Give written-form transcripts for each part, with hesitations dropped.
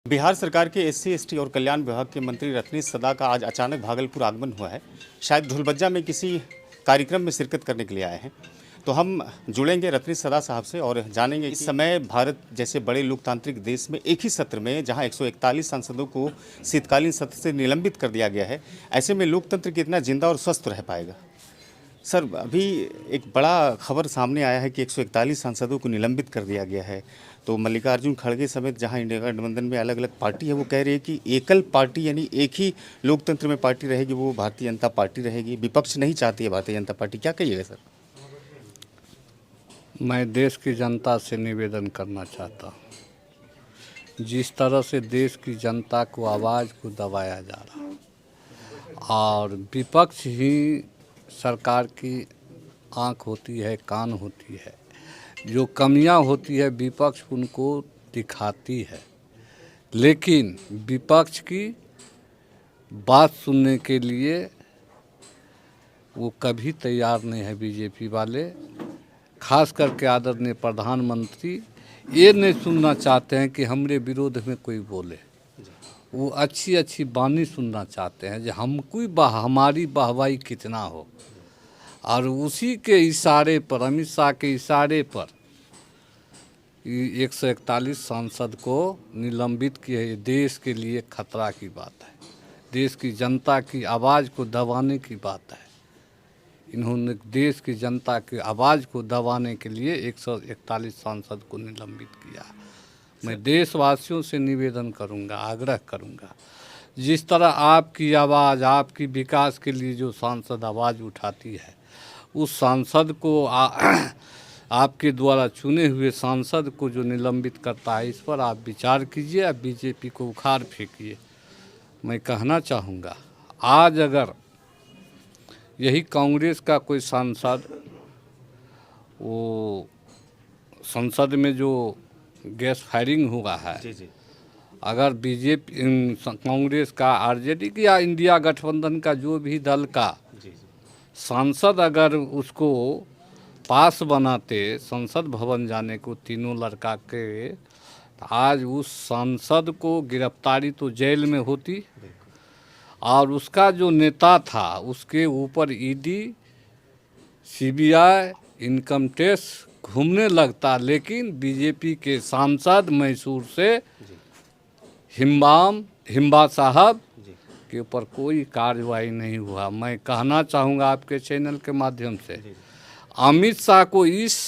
बिहार सरकार के SC, ST और कल्याण विभाग के मंत्री रत्नेश सदा का आज अचानक भागलपुर आगमन हुआ है। शायद ढोलबज्जा में किसी कार्यक्रम में शिरकत करने के लिए आए हैं। तो हम जुड़ेंगे रत्नेश सदा साहब से और जानेंगे इस समय भारत जैसे बड़े लोकतांत्रिक देश में एक ही सत्र में जहां 141 सांसदों को शीतकालीन सत्र से निलंबित कर दिया गया है, ऐसे में लोकतंत्र कितना जिंदा और स्वस्थ रह पाएगा? सर, अभी एक बड़ा खबर सामने आया है कि 141 सांसदों को निलंबित कर दिया गया है। तो मल्लिकार्जुन खड़गे समेत जहां इंडिया गठबंधन में अलग अलग पार्टी है, वो कह रही है कि एकल पार्टी यानी एक ही लोकतंत्र में पार्टी रहेगी, वो भारतीय जनता पार्टी रहेगी। विपक्ष नहीं चाहती है भारतीय जनता पार्टी। क्या कहिएगा सर? मैं देश की जनता से निवेदन करना चाहता हूँ, जिस तरह से देश की जनता को आवाज़ को दबाया जा रहा और विपक्ष ही सरकार की आँख होती है, कान होती है, जो कमियां होती है विपक्ष उनको दिखाती है, लेकिन विपक्ष की बात सुनने के लिए वो कभी तैयार नहीं है। बीजेपी वाले खास करके आदरणीय प्रधानमंत्री ये नहीं सुनना चाहते हैं कि हमारे विरोध में कोई बोले। वो अच्छी अच्छी बानी सुनना चाहते हैं जो हमारी वाहवाही कितना हो, और उसी के इशारे पर, अमित शाह के इशारे पर 141 सांसद को निलंबित किए। ये देश के लिए खतरा की बात है, देश की जनता की आवाज़ को दबाने की बात है। इन्होंने देश की जनता की आवाज़ को दबाने के लिए 141 सांसद को निलंबित किया। मैं देशवासियों से निवेदन करूंगा, आग्रह करूंगा, जिस तरह आपकी आवाज़, आपकी विकास के लिए जो सांसद आवाज़ उठाती है, उस सांसद को आपके द्वारा चुने हुए सांसद को जो निलंबित करता है, इस पर आप विचार कीजिए, आप बीजेपी को उखाड़ फेंकिए। मैं कहना चाहूँगा, आज अगर यही कांग्रेस का कोई सांसद वो संसद में जो गैस फायरिंग हुआ है, अगर बीजेपी, कांग्रेस का, आरजेडी की या इंडिया गठबंधन का जो भी दल का सांसद अगर उसको पास बनाते संसद भवन जाने को तीनों लड़का के, तो आज उस सांसद को गिरफ्तारी तो जेल में होती, और उसका जो नेता था उसके ऊपर ईडी, सीबीआई, इनकम टैक्स घूमने लगता। लेकिन बीजेपी के सांसद मैसूर से हिम्बा साहब के ऊपर कोई कार्रवाई नहीं हुआ। मैं कहना चाहूँगा आपके चैनल के माध्यम से, अमित शाह को इस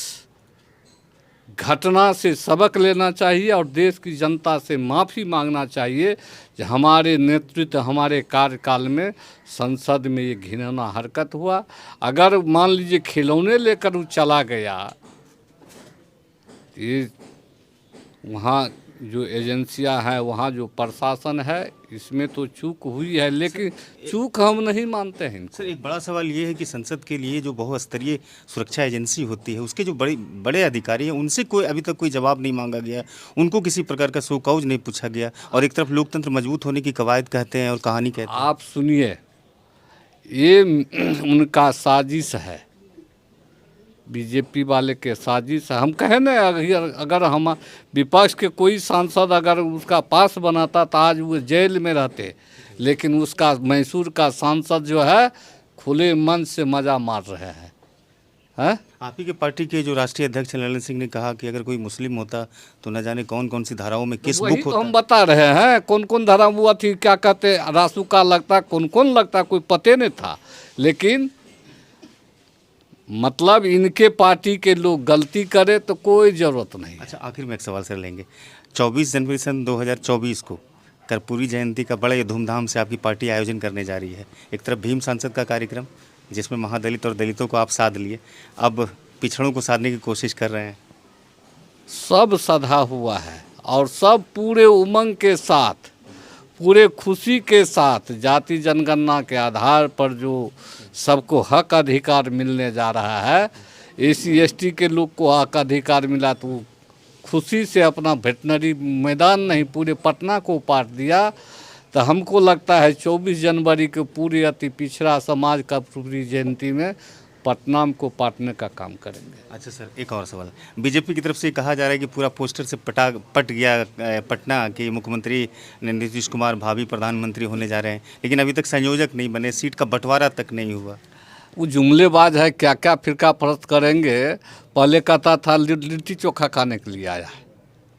घटना से सबक लेना चाहिए और देश की जनता से माफ़ी मांगना चाहिए कि हमारे नेतृत्व, हमारे कार्यकाल में संसद में ये घिनौना हरकत हुआ। अगर मान लीजिए खिलौने लेकर वो चला गया, ये वहाँ जो एजेंसियां हैं, वहाँ जो प्रशासन है, इसमें तो चूक हुई है, लेकिन चूक हम नहीं मानते हैं। सर, एक बड़ा सवाल ये है कि संसद के लिए जो बहुस्तरीय सुरक्षा एजेंसी होती है, उसके जो बड़े अधिकारी हैं, उनसे कोई अभी तक कोई जवाब नहीं मांगा गया, उनको किसी प्रकार का शोकॉज नहीं पूछा गया, और एक तरफ लोकतंत्र मजबूत होने की कवायद कहते हैं और कहानी कहते हैं। आप सुनिए, ये उनका साजिश है, बीजेपी वाले के साजिश है। हम कहें ना, अगर हम विपक्ष के कोई सांसद अगर उसका पास बनाता तो आज वो जेल में रहते, लेकिन उसका मैसूर का सांसद जो है खुले मन से मज़ा मार रहे हैं। आप ही के पार्टी के जो राष्ट्रीय अध्यक्ष ललन सिंह ने कहा कि अगर कोई मुस्लिम होता तो न जाने कौन कौन सी धाराओं में केस बुक होता। तो हम बता रहे हैं कौन कौन धारा वो थी, क्या कहते, रासुका लगता, कौन कौन लगता, कोई पते नहीं था। लेकिन मतलब इनके पार्टी के लोग गलती करे तो कोई ज़रूरत नहीं। अच्छा, आखिर में एक सवाल सर लेंगे। 24 जनवरी सन 2024 को कर्पूरी जयंती का बड़े धूमधाम से आपकी पार्टी आयोजन करने जा रही है। एक तरफ भीम सांसद का कार्यक्रम, जिसमें महादलित और दलितों को आप साध लिए, अब पिछड़ों को साधने की कोशिश कर रहे हैं। सब सधा हुआ है और सब पूरे उमंग के साथ, पूरे खुशी के साथ, जाति जनगणना के आधार पर जो सबको हक अधिकार मिलने जा रहा है, एससी एसटी के लोग को हक अधिकार मिला, तो वो खुशी से अपना वेटनरी मैदान नहीं पूरे पटना को पाट दिया। तो हमको लगता है 24 जनवरी को पूरे अति पिछड़ा समाज का पूरी जयंती में पटना को पाटने का काम करेंगे। अच्छा सर, एक और सवाल। बीजेपी की तरफ से कहा जा रहा है कि पूरा पोस्टर से पट गया पटना कि मुख्यमंत्री नीतीश कुमार भावी प्रधानमंत्री होने जा रहे हैं, लेकिन अभी तक संयोजक नहीं बने, सीट का बंटवारा तक नहीं हुआ। वो जुमलेबाज है, क्या क्या फिरका परस्त करेंगे। पहले कहता था लिट्टी चोखा खाने के लिए आया है।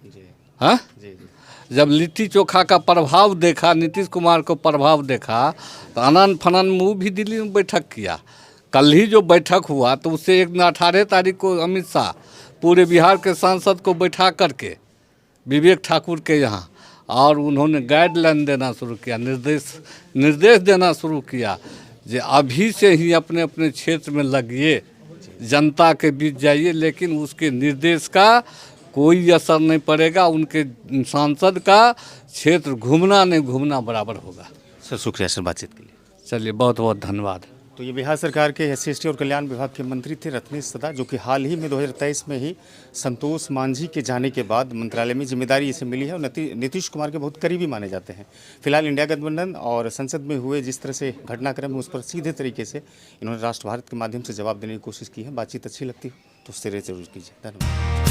जी हाँ, जी जी। जब लिट्टी चोखा का प्रभाव देखा, नीतीश कुमार को प्रभाव देखा, तो अनन फनन में वो भी दिल्ली में बैठक किया। कल ही जो बैठक हुआ तो उससे 18 तारीख को अमित शाह पूरे बिहार के सांसद को बैठा करके विवेक ठाकुर के यहाँ, और उन्होंने गाइडलाइन देना शुरू किया, निर्देश देना शुरू किया कि अभी से ही अपने अपने क्षेत्र में लगिए, जनता के बीच जाइए, लेकिन उसके निर्देश का कोई असर नहीं पड़ेगा। उनके सांसद का क्षेत्र घूमना नहीं घूमना बराबर होगा। सर शुक्रिया सर बातचीत के लिए। चलिए, बहुत बहुत धन्यवाद। तो ये बिहार सरकार के SC/ST और कल्याण विभाग के मंत्री थे रत्नेश सदा, जो कि हाल ही में 2023 में ही संतोष मांझी के जाने के बाद मंत्रालय में जिम्मेदारी इसे मिली है और नीतीश कुमार के बहुत करीबी माने जाते हैं। फिलहाल इंडिया गठबंधन और संसद में हुए जिस तरह से घटनाक्रम है उस पर सीधे तरीके से इन्होंने राष्ट्र भारत के माध्यम से जवाब देने की कोशिश की है। बातचीत अच्छी लगती हो तो शेयर जरूर कीजिए। धन्यवाद।